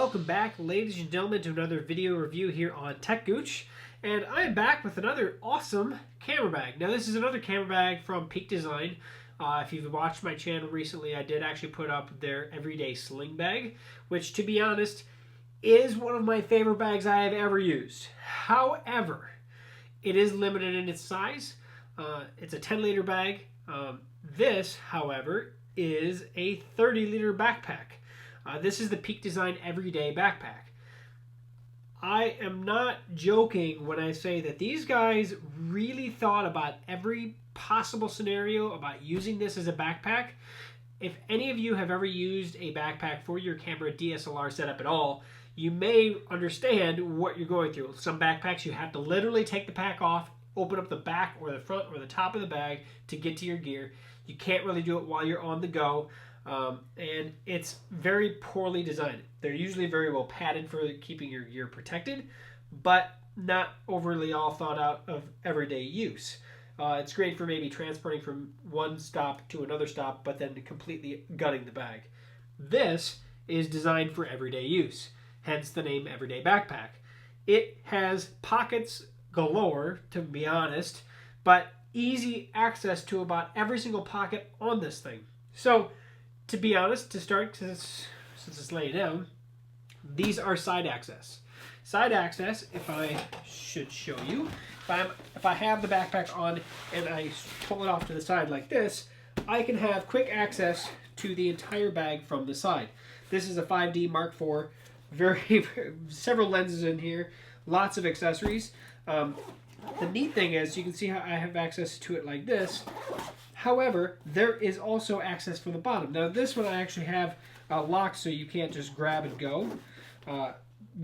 Welcome back, ladies and gentlemen, to another video review here on techgooch. And I am back with another awesome camera bag. Now, this is another camera bag from Peak Design. If you've watched my channel recently, I did actually put up their everyday sling bag, which, to be honest, is one of my favorite bags I have ever used. However, it is limited in its size. It's a 10-liter bag. This, however, is a 30-liter backpack. This is the Peak Design Everyday Backpack. I am not joking when I say that these guys really thought about every possible scenario about using this as a backpack. If any of you have ever used a backpack for your camera DSLR setup at all, you may understand what you're going through. Some backpacks you have to literally take the pack off, open up the back or the front or the top of the bag to get to your gear. You can't really do it while you're on the go. And it's very poorly designed. They're usually very well padded for keeping your gear protected, but not overly all thought out of everyday use. It's great for maybe transporting from one stop to another stop, but then completely gutting the bag. This is designed for everyday use, hence the name Everyday Backpack. It has pockets galore, to be honest, but easy access to about every single pocket on this thing. So, to be honest, to start, since it's laying down, these are side access. Side access, if I should show you, if I have the backpack on and I pull it off to the side like this, I can have quick access to the entire bag from the side. This is a 5D Mark IV, several lenses in here, lots of accessories. The neat thing is you can see how I have access to it like this. However, there is also access from the bottom. Now, this one I actually have locked so you can't just grab and go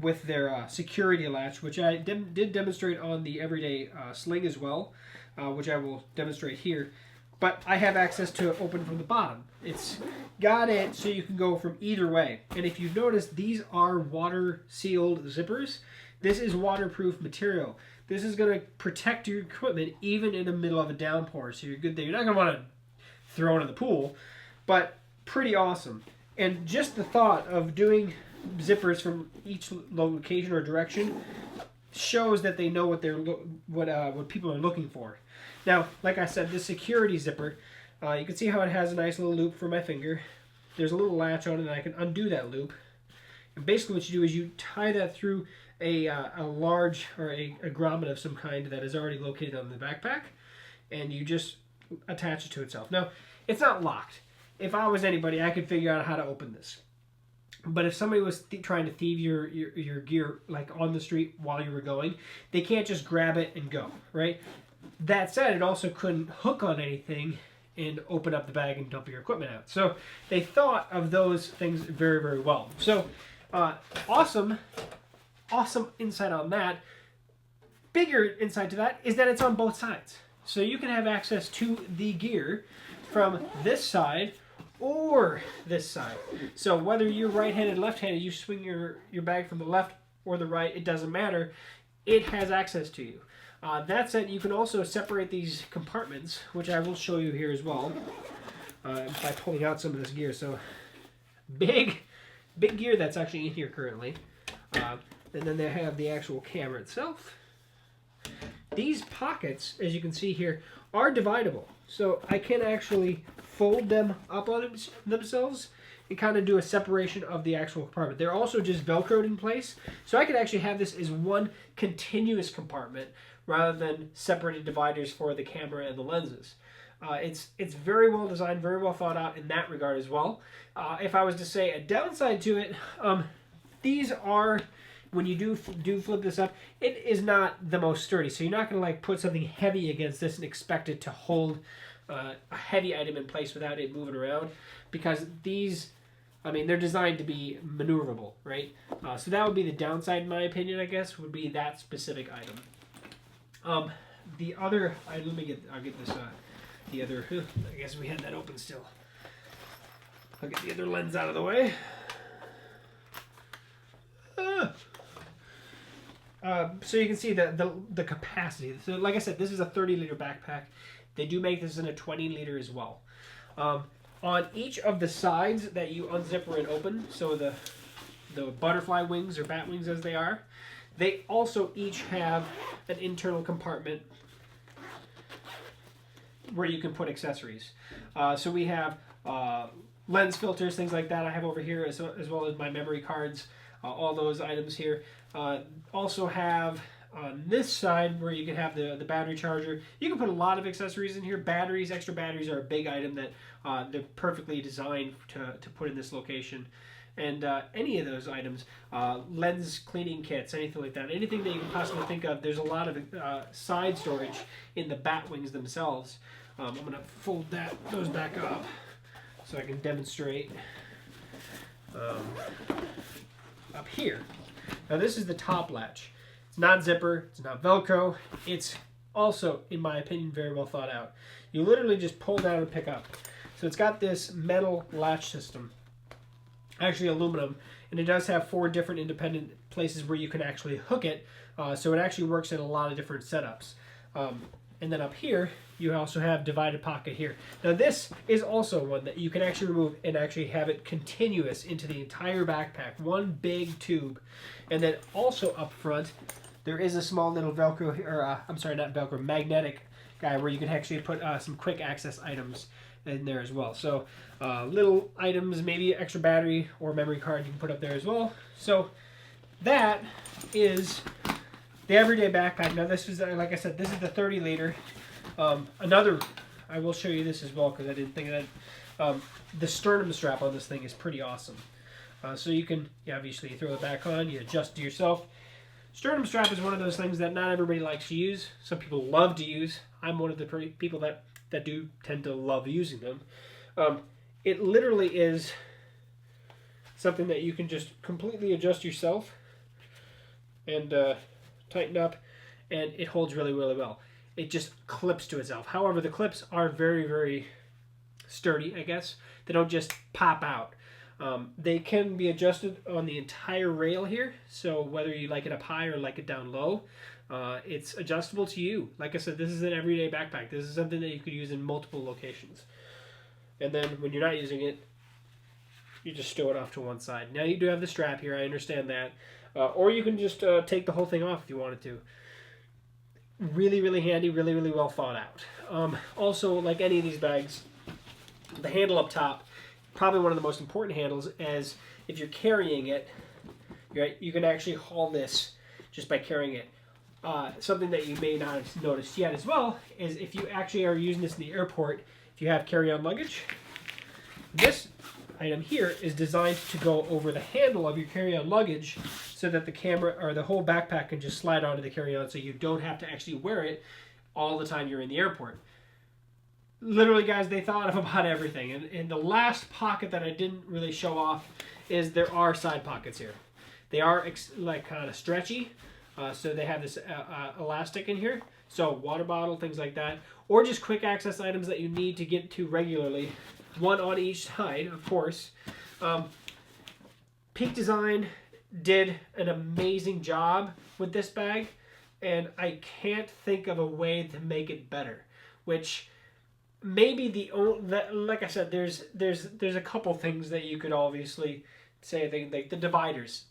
with their security latch, which I did demonstrate on the everyday sling as well, which I will demonstrate here. But I have access to open from the bottom. It's got it so you can go from either way. And if you've noticed, these are water-sealed zippers. This is waterproof material. This is going to protect your equipment even in the middle of a downpour. So you're good there. You're not going to want to throw it in the pool, but pretty awesome. And just the thought of doing zippers from each location or direction shows that they know what people are looking for. Now, like I said, this security zipper, you can see how it has a nice little loop for my finger. There's a little latch on it, and I can undo that loop. And basically what you do is you tie that through a large or a grommet of some kind that is already located on the backpack, and you just attach it to itself. Now, it's not locked. If I was anybody, I could figure out how to open this. But if somebody was trying to thieve your gear like on the street while you were going, they can't just grab it and go, right? That said, it also couldn't hook on anything and open up the bag and dump your equipment out. So they thought of those things very, very well. So awesome insight on that. Bigger insight to that is that it's on both sides. So you can have access to the gear from this side or this side. So whether you're right-handed, left-handed, you swing your bag from the left or the right, it doesn't matter. It has access to you. That said, you can also separate these compartments, which I will show you here as well, by pulling out some of this gear. So big gear that's actually in here currently. And then they have the actual camera itself. These pockets, as you can see here, are dividable. So I can actually fold them up on themselves and kind of do a separation of the actual compartment. They're also just Velcroed in place. So I could actually have this as one continuous compartment rather than separated dividers for the camera and the lenses. It's very well designed, very well thought out in that regard as well. If I was to say a downside to it, these are, when you do flip this up, it is not the most sturdy. So you're not going to like put something heavy against this and expect it to hold a heavy item in place without it moving around, because these, I mean, they're designed to be maneuverable, right? So that would be the downside, in my opinion, I guess, would be that specific item. The other, I'll get this, the other, I guess we had that open still. I'll get the other lens out of the way. So you can see the capacity. So like I said, this is a 30-liter backpack. They do make this in a 20-liter as well. On each of the sides that you unzipper and open, so the the butterfly wings or bat wings as they are. They also each have an internal compartment where you can put accessories. So we have lens filters, things like that I have over here, as well as my memory cards, all those items here. Also have on this side where you can have the battery charger. You can put a lot of accessories in here. Batteries, extra batteries are a big item that they're perfectly designed to put in this location. And any of those items, lens cleaning kits, anything like that, anything that you can possibly think of. There's a lot of side storage in the bat wings themselves. I'm going to fold those back up so I can demonstrate up here. Now this is the top latch. It's not zipper, it's not Velcro. It's also, in my opinion, very well thought out. You literally just pull down and pick up. So it's got this metal latch system, actually aluminum, and it does have 4 different independent places where you can actually hook it. So it actually works in a lot of different setups. And then up here, you also have divided pocket here. Now this is also one that you can actually remove and actually have it continuous into the entire backpack. One big tube. And then also up front, there is a small little Velcro, or I'm sorry, not Velcro, magnetic guy where you can actually put some quick access items in there as well. So little items, maybe extra battery or memory card you can put up there as well. So that is the everyday backpack. Now this is, like I said, this is the 30 liter. Another, I will show you this as well because I didn't think of that. The sternum strap on this thing is pretty awesome. So you can, obviously you throw it back on, you adjust to yourself. Sternum strap is one of those things that not everybody likes to use. Some people love to use. I'm one of the people that do tend to love using them. It literally is something that you can just completely adjust yourself and tighten up, and it holds really, really well. It just clips to itself. However, the clips are very, very sturdy, I guess. They don't just pop out. They can be adjusted on the entire rail here, so whether you like it up high or like it down low, it's adjustable to you. Like I said, this is an everyday backpack. This is something that you could use in multiple locations. And then when you're not using it, you just stow it off to one side. Now you do have the strap here, I understand that. Or you can just take the whole thing off if you wanted to. Really, really handy, really, really well thought out. Also, like any of these bags, the handle up top, probably one of the most important handles, as if you're carrying it, right, you can actually haul this just by carrying it. Something that you may not have noticed yet as well is if you actually are using this in the airport, if you have carry-on luggage, this item here is designed to go over the handle of your carry-on luggage so that the camera or the whole backpack can just slide onto the carry-on, so you don't have to actually wear it all the time you're in the airport. Literally, guys, they thought of about everything. And the last pocket that I didn't really show off is there are side pockets here. They are like kind of stretchy, so they have this elastic in here. So water bottle, things like that, or just quick access items that you need to get to regularly. One on each side, of course. Peak Design did an amazing job with this bag, and I can't think of a way to make it better. Which maybe like I said, there's a couple things that you could obviously say, like the dividers,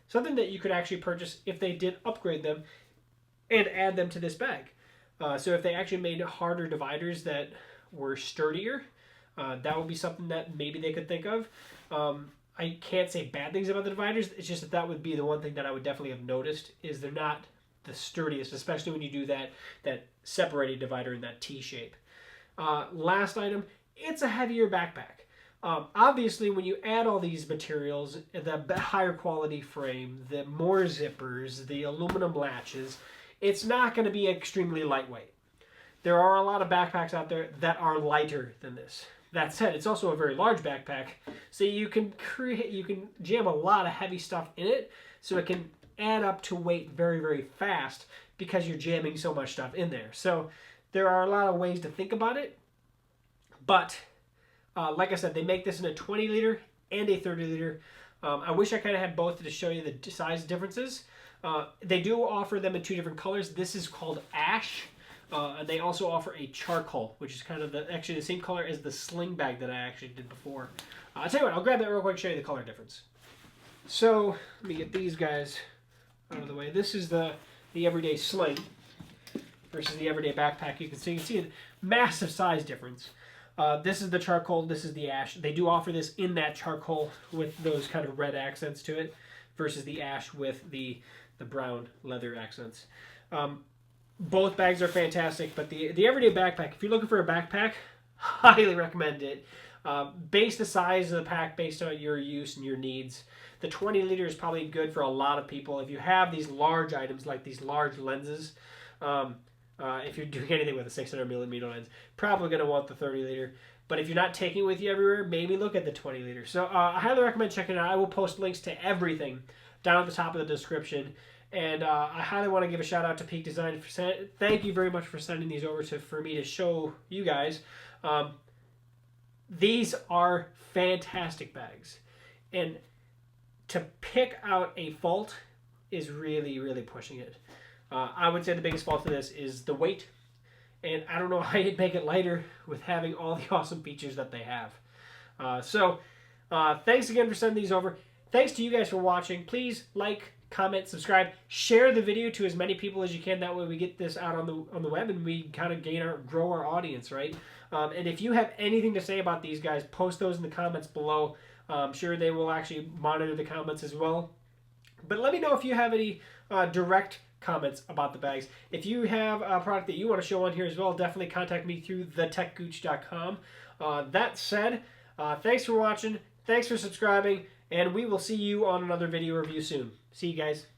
something that you could actually purchase if they did upgrade them and add them to this bag. So if they actually made harder dividers that were sturdier, that would be something that maybe they could think of. I can't say bad things about the dividers. It's just that would be the one thing that I would definitely have noticed, is they're not the sturdiest, especially when you do that separated divider in that T shape. Last item, it's a heavier backpack. Obviously, when you add all these materials, the higher quality frame, the more zippers, the aluminum latches, it's not going to be extremely lightweight. There are a lot of backpacks out there that are lighter than this. That said, it's also a very large backpack, so you can jam a lot of heavy stuff in it, so it can add up to weight very, very fast because you're jamming so much stuff in there. So there are a lot of ways to think about it, but like I said, they make this in a 20 liter and a 30 liter. I wish I kind of had both to show you the size differences. They do offer them in 2 different colors. This is called ash. They also offer a charcoal, which is kind of actually the same color as the sling bag that I actually did before. I'll tell you what, I'll grab that real quick and show you the color difference. So let me get these guys out of the way. This is the everyday sling versus the everyday backpack. You can see a massive size difference. This is the charcoal. This is the ash. They do offer this in that charcoal with those kind of red accents to it, versus the ash with the brown leather accents. Both bags are fantastic, but the everyday backpack, if you're looking for a backpack, highly recommend it. Base the size of the pack based on your use and your needs. The 20 liter is probably good for a lot of people. If you have these large items like these large lenses, if you're doing anything with a 600 millimeter lens, probably going to want the 30 liter. But if you're not taking it with you everywhere, maybe look at the 20 liter. So I highly recommend checking it out. I will post links to everything down at the top of the description. And I highly want to give a shout out to Peak Design. Thank you very much for sending these over for me to show you guys. These are fantastic bags. And to pick out a fault is really, really pushing it. I would say the biggest fault of this is the weight. And I don't know how you'd make it lighter with having all the awesome features that they have. Thanks again for sending these over. Thanks to you guys for watching. Please like, comment, subscribe, share the video to as many people as you can. That way we get this out on the web and we kind of grow our audience, right? And if you have anything to say about these guys, post those in the comments below. I'm sure they will actually monitor the comments as well. But let me know if you have any direct comments about the bags. If you have a product that you want to show on here as well, definitely contact me through techgooch.com. That said, thanks for watching, thanks for subscribing, and we will see you on another video review soon. See you guys.